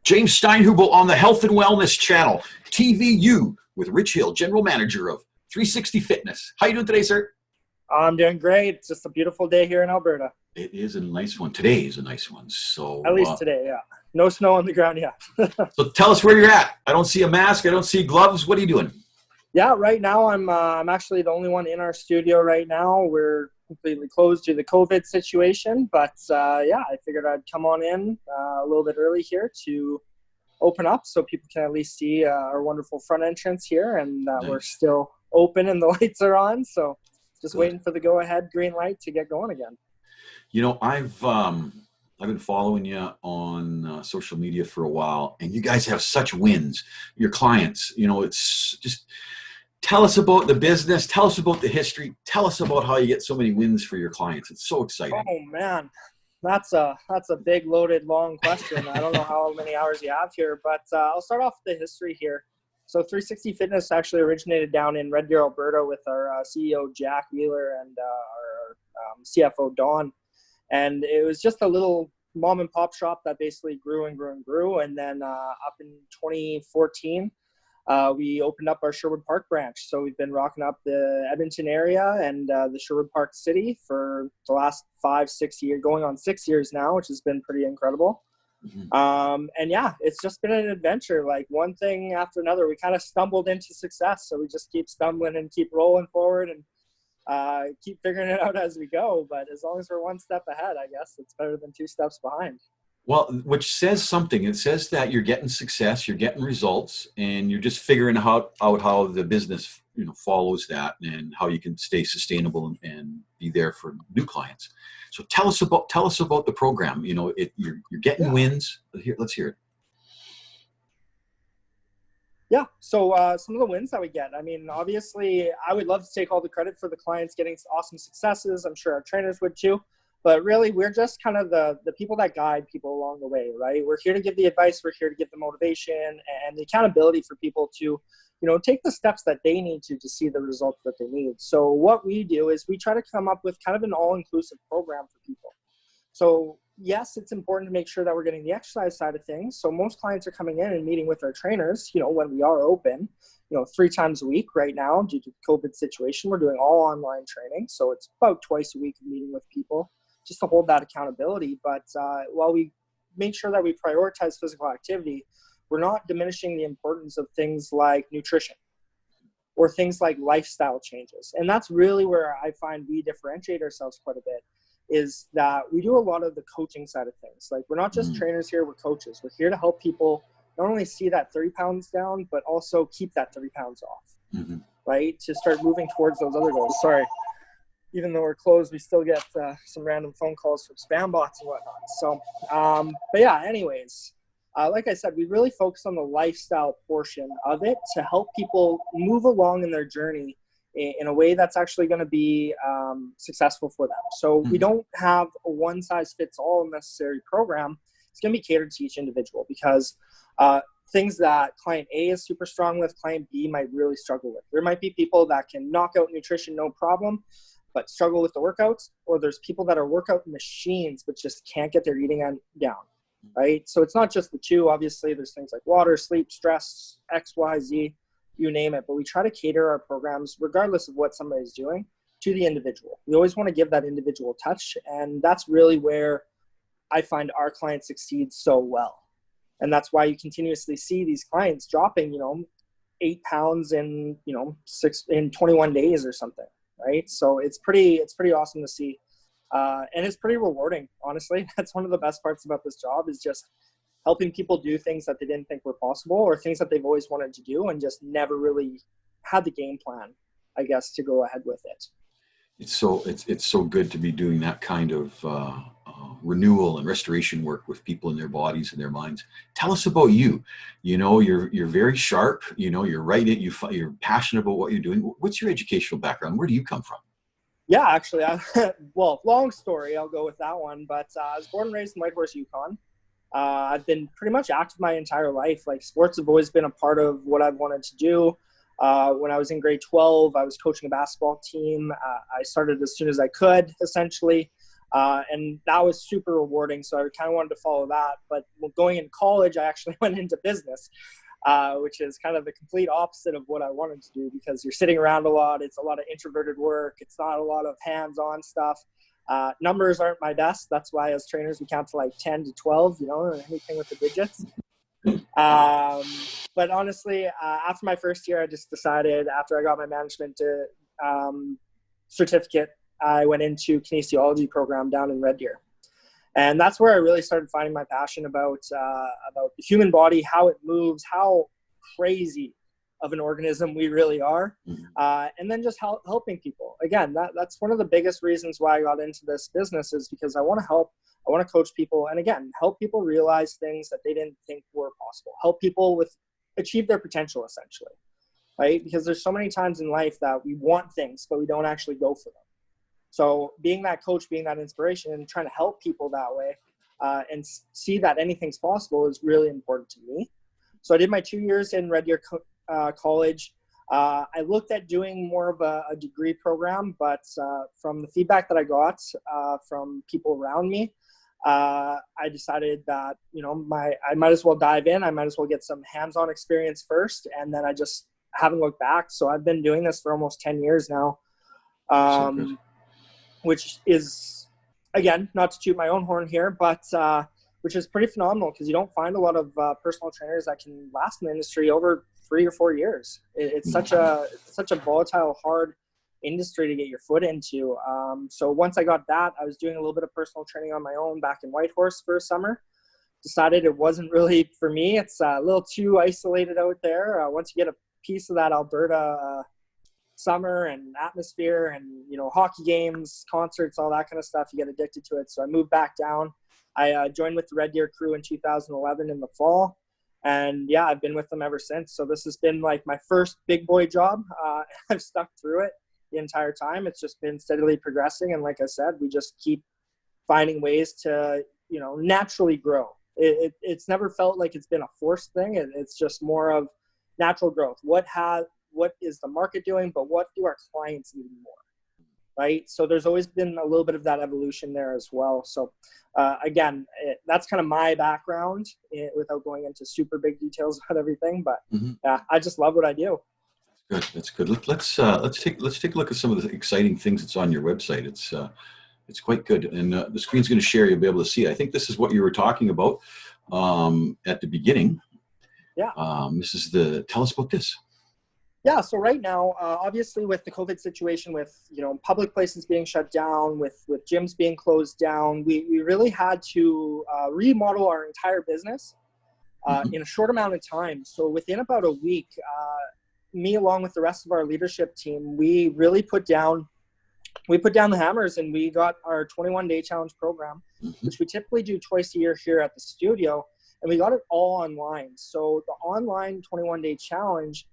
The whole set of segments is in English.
James Steinhubel on the Health and Wellness Channel, TVU, with Rich Hill, General Manager of 360 Fitness. How you doing today, sir? I'm doing great. It's just a beautiful day here in Alberta. It is a nice one. Today is a nice one. So At least today, yeah. No snow on the ground yet. So tell us where you're at. I don't see a mask. I don't see gloves. What are you doing? Yeah, right now I'm actually the only one in our studio right now. We're completely closed due to the COVID situation, but yeah, I figured I'd come on in a little bit early here to open up so people can at least see our wonderful front entrance here, and Nice. we're still open and the lights are on. So just Good. waiting for the go-ahead green light to get going again. You know, I've been following you on social media for a while, and you guys have such wins. Your clients, you know, it's just tell us about the business, tell us about the history, tell us about how you get so many wins for your clients. It's so exciting. Oh man, that's a big, loaded, long question. I don't know how many hours you have here, but I'll start off with the history here. So 360 Fitness actually originated down in Red Deer, Alberta, with our CEO Jack Wheeler and our CFO Don. And it was just a little mom and pop shop that basically grew and grew and grew. And then up in 2014, we opened up our Sherwood Park branch. So we've been rocking up the Edmonton area and the Sherwood Park city for the last 5-6 years, going on 6 years now, which has been pretty incredible. Mm-hmm. And yeah, it's just been an adventure, like one thing after another. We kind of stumbled into success. So we just keep stumbling and keep rolling forward and keep figuring it out as we go. But as long as we're one step ahead, I guess it's better than 2 steps behind. Well, which says something. It says that you're getting success, you're getting results, and you're just figuring out how the business, you know, follows that and how you can stay sustainable and be there for new clients. So tell us about the program. You know, you're getting wins. Here, let's hear it. Yeah. So some of the wins that we get, I mean, obviously I would love to take all the credit for the clients getting awesome successes. I'm sure our trainers would too. But really, we're just kind of the people that guide people along the way, right? We're here to give the advice. We're here to give the motivation and the accountability for people to, you know, take the steps that they need to see the results that they need. So what we do is we try to come up with kind of an all-inclusive program for people. So yes, it's important to make sure that we're getting the exercise side of things. So most clients are coming in and meeting with our trainers, you know, when we are open, you know, 3 times a week right now due to the COVID situation. We're doing all online training. So it's about twice a week of meeting with people, just to hold that accountability. But while we make sure that we prioritize physical activity, we're not diminishing the importance of things like nutrition or things like lifestyle changes. And that's really where I find we differentiate ourselves quite a bit, is that we do a lot of the coaching side of things. Like, we're not just trainers here, we're coaches. We're here to help people not only see that 30 pounds down, but also keep that 30 pounds off, right? To start moving towards those other goals. Sorry. Even though we're closed, we still get some random phone calls from spam bots and whatnot. So, but yeah, anyways, like I said, we really focus on the lifestyle portion of it to help people move along in their journey in a way that's actually going to be successful for them. So we don't have a one-size-fits-all necessary program. It's going to be catered to each individual, because things that client A is super strong with, client B might really struggle with. There might be people that can knock out nutrition no problem, but struggle with the workouts, or there's people that are workout machines but just can't get their eating down, right? So it's not just the two. Obviously, there's things like water, sleep, stress, X, Y, Z, you name it. But we try to cater our programs, regardless of what somebody's doing, to the individual. We always want to give that individual touch, and that's really where I find our clients succeed so well. And that's why you continuously see these clients dropping, you know, 8 pounds in, you know, 21 days or something. Right. So it's pretty awesome to see. And it's pretty rewarding, honestly. That's one of the best parts about this job, is just helping people do things that they didn't think were possible, or things that they've always wanted to do and just never really had the game plan, I guess, to go ahead with it. It's so good to be doing that kind of renewal and restoration work with people in their bodies and their minds. Tell us about you. You know, you're very sharp. You know, you're right. You're passionate about what you're doing. What's your educational background? Where do you come from? Yeah, actually, well, long story. I'll go with that one. But I was born and raised in Whitehorse, Yukon. I've been pretty much active my entire life. Like, sports have always been a part of what I've wanted to do. When I was in grade 12, I was coaching a basketball team. I started as soon as I could, essentially. And that was super rewarding. So I kind of wanted to follow that. But going in college, I actually went into business, which is kind of the complete opposite of what I wanted to do, because you're sitting around a lot. It's a lot of introverted work. It's not a lot of hands-on stuff. Numbers aren't my best. That's why as trainers, we count to like 10 to 12, anything with the digits. But honestly, after my first year, I just decided, after I got my management certificate, I went into kinesiology program down in Red Deer. And that's where I really started finding my passion about the human body, how it moves, how crazy of an organism we really are. And then just helping people. Again, that's one of the biggest reasons why I got into this business, is because I want to help. I want to coach people, and again, help people realize things that they didn't think were possible. Help people achieve their potential, essentially, right? Because there's so many times in life that we want things, but we don't actually go for them. So being that coach, being that inspiration, and trying to help people that way, and see that anything's possible, is really important to me. So I did my 2 years in Red Deer College. I looked at doing more of a degree program, but from the feedback that I got from people around me, I decided that, I might as well dive in. I might as well get some hands-on experience first, and then I just haven't looked back. So I've been doing this for almost 10 years now, which is, again, not to toot my own horn here, but which is pretty phenomenal, because you don't find a lot of personal trainers that can last in the industry over 3 or 4 years. It's such a volatile, hard industry to get your foot into. So once I got that, I was doing a little bit of personal training on my own back in Whitehorse for a summer. Decided it wasn't really for me. It's a little too isolated out there. Once you get a piece of that Alberta summer and atmosphere and, hockey games, concerts, all that kind of stuff, you get addicted to it. So I moved back down. I joined with the Red Deer crew in 2011 in the fall. And yeah, I've been with them ever since. So this has been like my first big boy job. I've stuck through it the entire time. It's just been steadily progressing. And like I said, we just keep finding ways to, naturally grow. It's never felt like it's been a forced thing. It's just more of natural growth. What is the market doing, but what do our clients need more? Right? So there's always been a little bit of that evolution there as well. So again, that's kind of my background, without going into super big details about everything. But yeah, I just love what I do. Good. That's good. Let's take a look at some of the exciting things that's on your website. It's quite good, and the screen's going to share. You'll be able to see it. I think this is what you were talking about at the beginning. Yeah. Tell us about this. Yeah, so right now, obviously with the COVID situation, with public places being shut down, with gyms being closed down, we really had to remodel our entire business in a short amount of time. So within about a week, me along with the rest of our leadership team, we really put down the hammers, and we got our 21-day challenge program, which we typically do twice a year here at the studio, and we got it all online. So the online 21-day challenge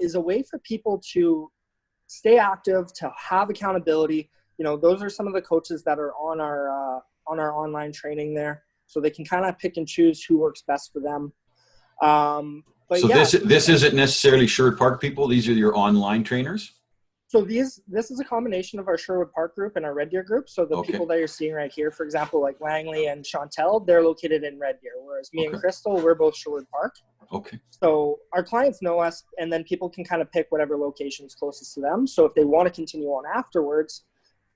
is a way for people to stay active, to have accountability. Those are some of the coaches that are on our online training there, so they can kind of pick and choose who works best for them. But so yeah, this isn't necessarily Sherwood Park people. These are your online trainers. So this is a combination of our Sherwood Park group and our Red Deer group. So the people that you're seeing right here, for example, like Langley and Chantel, they're located in Red Deer, whereas me and Crystal, we're both Sherwood Park. Okay. So our clients know us, and then people can kind of pick whatever location is closest to them. So if they want to continue on afterwards,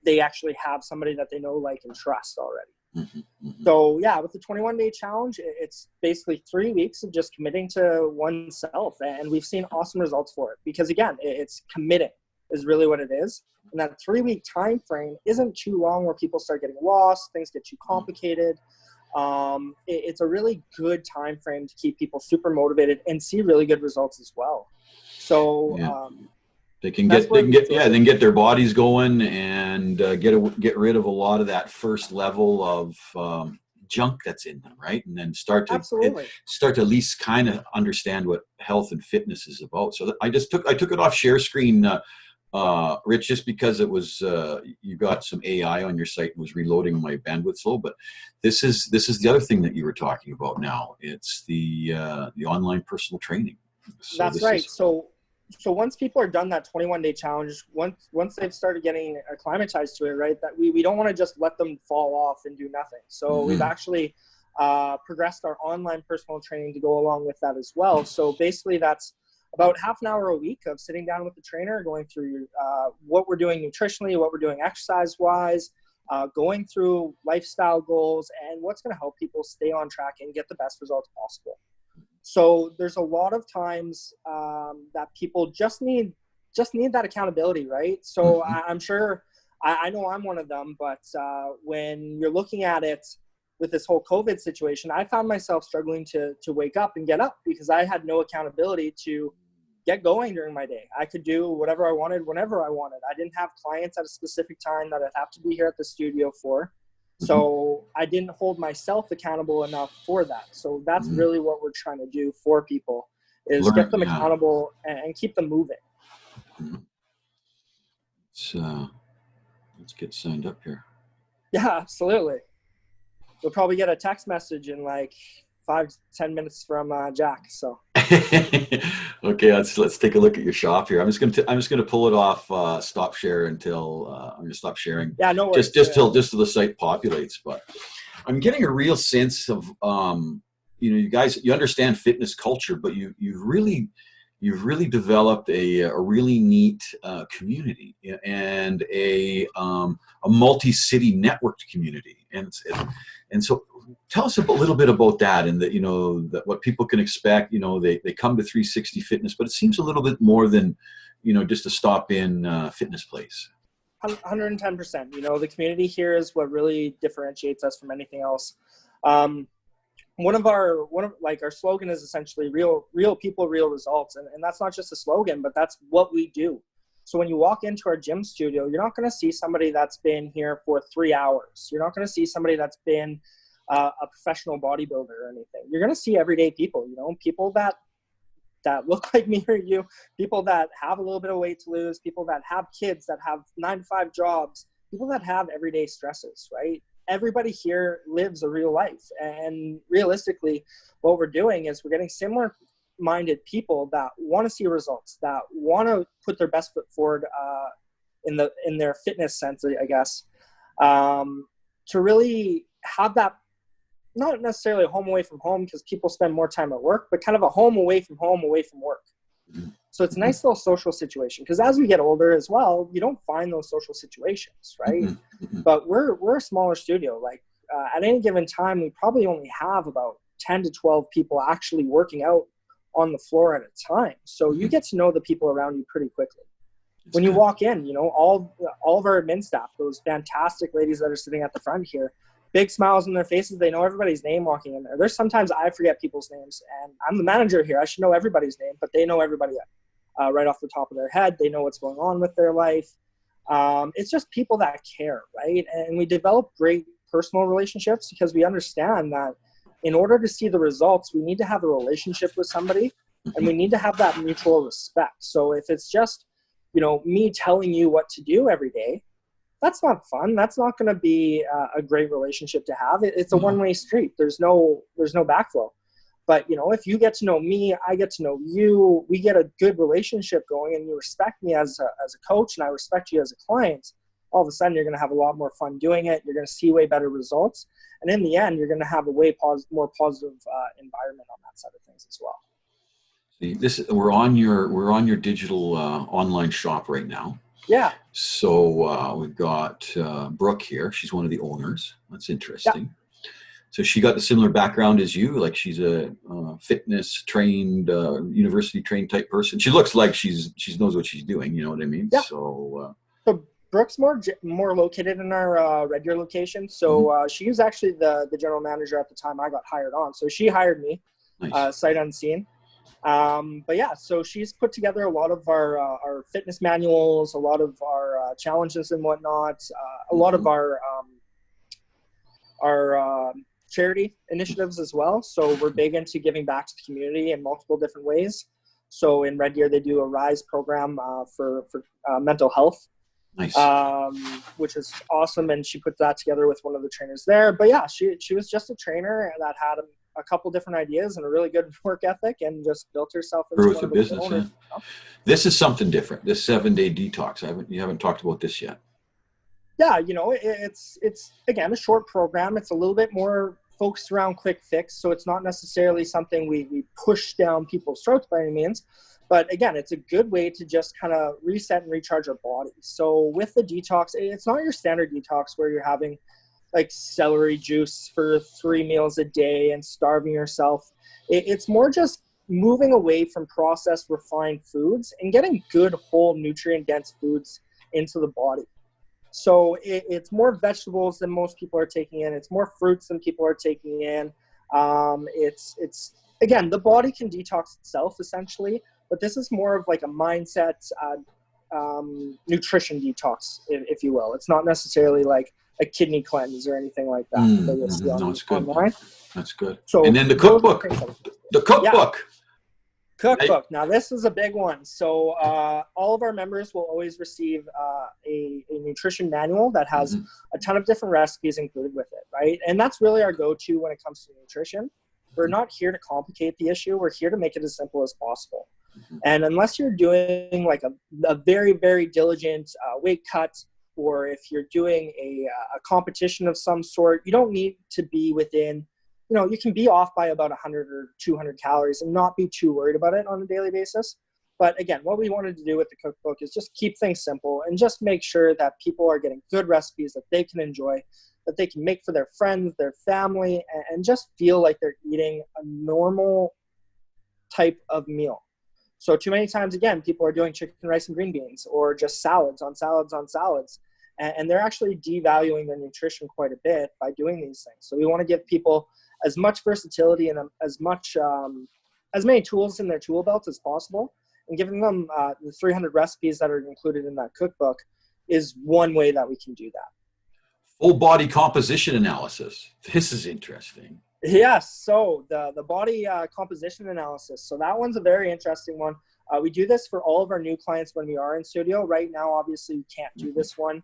they actually have somebody that they know, like, and trust already. So yeah, with the 21-day challenge, it's basically 3 weeks of just committing to oneself, and we've seen awesome results for it, because again, it's committing is really what it is. And that 3-week time frame isn't too long where people start getting lost, things get too complicated. It's a really good time frame to keep people super motivated and see really good results as well. So they can get their bodies going and get rid of a lot of that first level of junk that's in them, right? And then start to at least kind of understand what health and fitness is about. So I took it off share screen, Rich, just because it was you got some AI on your site and was reloading my bandwidth slow. But this is the other thing that you were talking about now. It's the online personal training. That's right. So once people are done that 21-day challenge, once they've started getting acclimatized to it, right, that we don't want to just let them fall off and do nothing. So we've actually progressed our online personal training to go along with that as well. So basically that's about half an hour a week of sitting down with the trainer, going through what we're doing nutritionally, what we're doing exercise-wise, going through lifestyle goals, and what's going to help people stay on track and get the best results possible. So there's a lot of times that people just need that accountability, right? So I'm sure, I know I'm one of them, but when you're looking at it with this whole COVID situation, I found myself struggling to wake up and get up because I had no accountability to get going during my day. I could do whatever I wanted, whenever I wanted. I didn't have clients at a specific time that I'd have to be here at the studio for. So I didn't hold myself accountable enough for that. So that's really what we're trying to do for people is get them accountable and keep them moving. So let's get signed up here. Yeah, absolutely. You'll probably get a text message in like 5 to 10 minutes from Jack. So okay, let's take a look at your shop here. I'm just gonna pull it off stop share until I'm gonna stop sharing. Yeah, no worries. Till the site populates. But I'm getting a real sense of you guys, you understand fitness culture, but you've really developed a really neat community and a multi-city networked community, and so tell us a little bit about that, and that what people can expect. They come to 360 Fitness, but it seems a little bit more than just a stop-in fitness place. 110%. The community here is what really differentiates us from anything else. One of our slogan is essentially real people, real results. And that's not just a slogan, but that's what we do. So when you walk into our gym studio, you're not going to see somebody that's been here for 3 hours. You're not going to see somebody that's been a professional bodybuilder or anything. You're going to see everyday people, people that look like me or you, people that have a little bit of weight to lose, people that have kids that have 9-to-5 jobs, people that have everyday stresses, right? Everybody here lives a real life. And realistically, what we're doing is we're getting similar minded people that want to see results, that want to put their best foot forward in their fitness sense, I guess, to really have that, not necessarily a home away from home because people spend more time at work, but kind of a home away from work. So it's a nice little social situation because as we get older as well, you don't find those social situations, right? But we're a smaller studio. Like at any given time, we probably only have about 10 to 12 people actually working out on the floor at a time. So you get to know the people around you pretty quickly. When you walk in, all of our admin staff, those fantastic ladies that are sitting at the front here, big smiles on their faces. They know everybody's name walking in there. There's sometimes I forget people's names, and I'm the manager here. I should know everybody's name, but they know everybody right off the top of their head. They know what's going on with their life. It's just people that care, right? And we develop great personal relationships because we understand that in order to see the results, we need to have a relationship with somebody, and we need to have that mutual respect. So if it's just, me telling you what to do every day, that's not fun. That's not going to be a great relationship to have. It's a one-way street. There's no backflow. But, if you get to know me, I get to know you, we get a good relationship going, and you respect me as a coach, and I respect you as a client, all of a sudden you're going to have a lot more fun doing it. You're going to see way better results. And in the end, you're going to have a way more positive environment on that side of things as well. See, we're on your digital online shop right now. Yeah. So we've got Brooke here. She's one of the owners. That's interesting. Yeah. So she got the similar background as you. Like she's a fitness trained, university trained type person. She looks like she knows what she's doing. You know what I mean? Yeah. So Brooke's more located in our Red Deer location. So she was actually the general manager at the time I got hired on. So she hired me, nice. Sight unseen. But yeah, so she's put together a lot of our fitness manuals, a lot of our challenges and whatnot, a lot of our charity initiatives as well. So we're big into giving back to the community in multiple different ways. So in Red Deer, they do a RISE program for mental health, nice. Which is awesome. And she put that together with one of the trainers there. But yeah, she was just a trainer that had a couple different ideas and a really good work ethic, and just built herself into Growth one of of the business. owners. Huh? This is something different. This 7-day detox. You haven't talked about this yet. Yeah, it's again a short program. It's a little bit more focused around quick fix, so it's not necessarily something we push down people's throats by any means. But again, it's a good way to just kind of reset and recharge our body. So with the detox, it's not your standard detox where you're having like celery juice for 3 meals a day and starving yourself. It's more just moving away from processed, refined foods and getting good, whole, nutrient-dense foods into the body. So it's more vegetables than most people are taking in. It's more fruits than people are taking in. It's again, the body can detox itself essentially, but this is more of like a mindset, nutrition detox, if you will. It's not necessarily like a kidney cleanse or anything like that that you'll see No, it's good. online. That's good. So And then the cookbook. The cookbook. Yeah. Cookbook. Now this is a big one. So all of our members will always receive a nutrition manual that has a ton of different recipes included with it, right? And that's really our go-to when it comes to nutrition. We're not here to complicate the issue. We're here to make it as simple as possible. And unless you're doing like a very, very diligent weight cut, or if you're doing a competition of some sort, you don't need to be within, you can be off by about 100 or 200 calories and not be too worried about it on a daily basis. But again, what we wanted to do with the cookbook is just keep things simple and just make sure that people are getting good recipes that they can enjoy, that they can make for their friends, their family, and just feel like they're eating a normal type of meal. So too many times, again, people are doing chicken, rice, and green beans, or just salads on salads on salads. And they're actually devaluing their nutrition quite a bit by doing these things. So we want to give people as much versatility and as many tools in their tool belt as possible. And giving them the 300 recipes that are included in that cookbook is one way that we can do that. Full body composition analysis. This is interesting. Yes. So the body composition analysis. So that one's a very interesting one. We do this for all of our new clients when we are in studio. Right now, obviously, we can't do this one.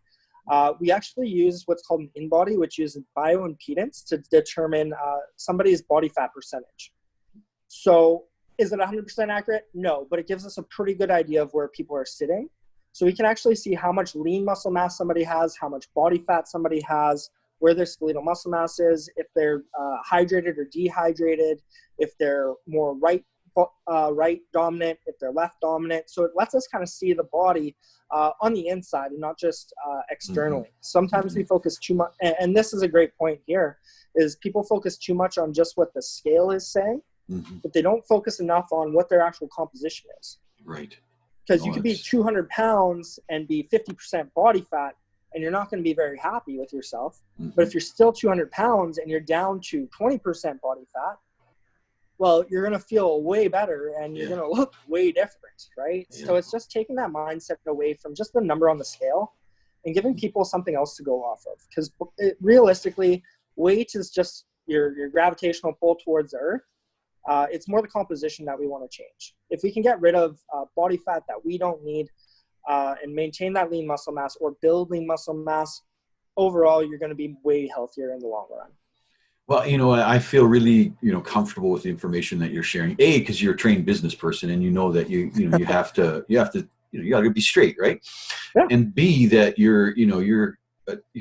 We actually use what's called an InBody, which uses bioimpedance to determine somebody's body fat percentage. So is it 100% accurate? No, but it gives us a pretty good idea of where people are sitting. So we can actually see how much lean muscle mass somebody has, how much body fat somebody has, where their skeletal muscle mass is, if they're hydrated or dehydrated, if they're more right dominant, if they're left dominant. So it lets us kind of see the body on the inside and not just externally. Sometimes we focus too much, and this is a great point here, is people focus too much on just what the scale is saying, but they don't focus enough on what their actual composition is. Right. Because you could be 200 pounds and be 50% body fat, and you're not going to be very happy with yourself. But if you're still 200 pounds and you're down to 20% body fat, well, you're going to feel way better and you're going to look way different, right? Yeah. So it's just taking that mindset away from just the number on the scale and giving people something else to go off of. Because realistically, weight is just your gravitational pull towards the earth. It's more the composition that we want to change. If we can get rid of body fat that we don't need and maintain that lean muscle mass or build lean muscle mass, overall, you're going to be way healthier in the long run. Well, I feel really, comfortable with the information that you're sharing. A, because you're a trained business person and you know that you have to you got to be straight, right? Yeah. And B, that you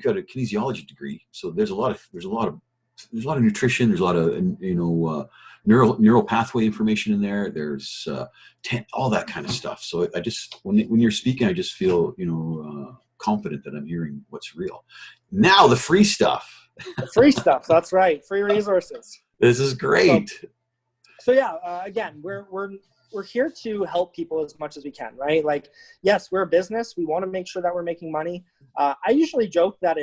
got a kinesiology degree, so there's a lot of nutrition, there's a lot of neural pathway information in there. There's all that kind of stuff. So I just when you're speaking, I just feel confident that I'm hearing what's real. Now the free stuff. Free stuff. That's right. Free resources. This is great. So yeah, again, we're here to help people as much as we can, right? Like, yes, we're a business. We want to make sure that we're making money. I usually joke that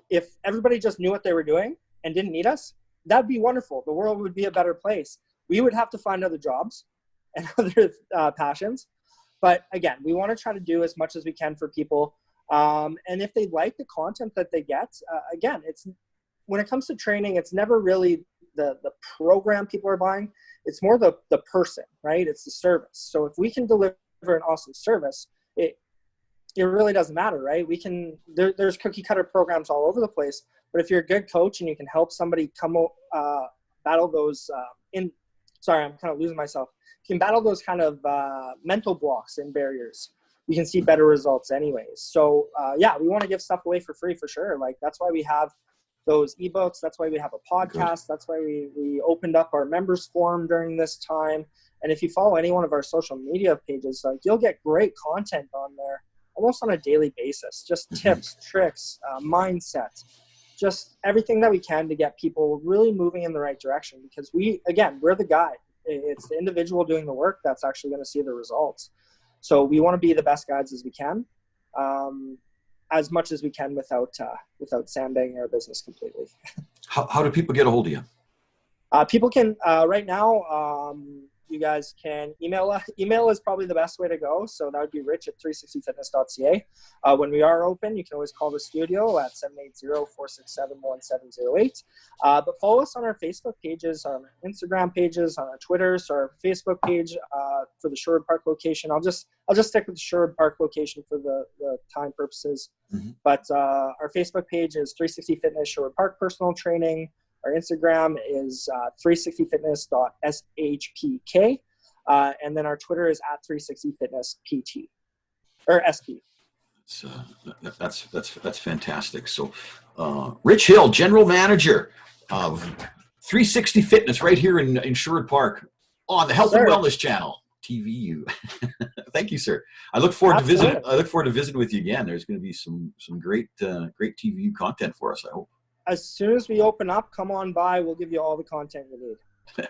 if everybody just knew what they were doing and didn't need us, that'd be wonderful. The world would be a better place. We would have to find other jobs and other passions. But again, we want to try to do as much as we can for people. And if they like the content that they get, again, when it comes to training, it's never really the program people are buying. It's more the person, right? It's the service. So if we can deliver an awesome service, it really doesn't matter, right? There's cookie cutter programs all over the place, but if you're a good coach and you can help somebody battle those sorry, I'm kind of losing myself. If you can battle those kind of mental blocks and barriers, you can see better results anyways. So yeah, we want to give stuff away for free for sure. Like that's why we have those ebooks. That's why we have a podcast. That's why we opened up our members forum during this time. And if you follow any one of our social media pages, like you'll get great content on there almost on a daily basis. Just tips, tricks, mindset, just everything that we can to get people really moving in the right direction. Because we're the guide. It's the individual doing the work that's actually going to see the results. So we want to be the best guides as we can, as much as we can without sandbagging our business completely. How do people get a hold of you? People can right now. You guys can email us. Email is probably the best way to go. So that would be rich@360fitness.ca. When we are open, you can always call the studio at 780-467-1708. But follow us on our Facebook pages, on our Instagram pages, on our Twitter. So our Facebook page for the Sherwood Park location. I'll just stick with the Sherwood Park location for the time purposes. But our Facebook page is 360 Fitness Sherwood Park Personal Training. Our Instagram is 360fitness.shpk. And then our Twitter is at 360fitnesspt or SP. That's fantastic. So Rich Hill, General Manager of 360 Fitness right here in Sherwood Park on the Health and Wellness Channel, TVU. Thank you, sir. I look forward to visiting. I look forward to visiting with you again. There's going to be some great TVU content for us, I hope. As soon as we open up, come on by. We'll give you all the content you need.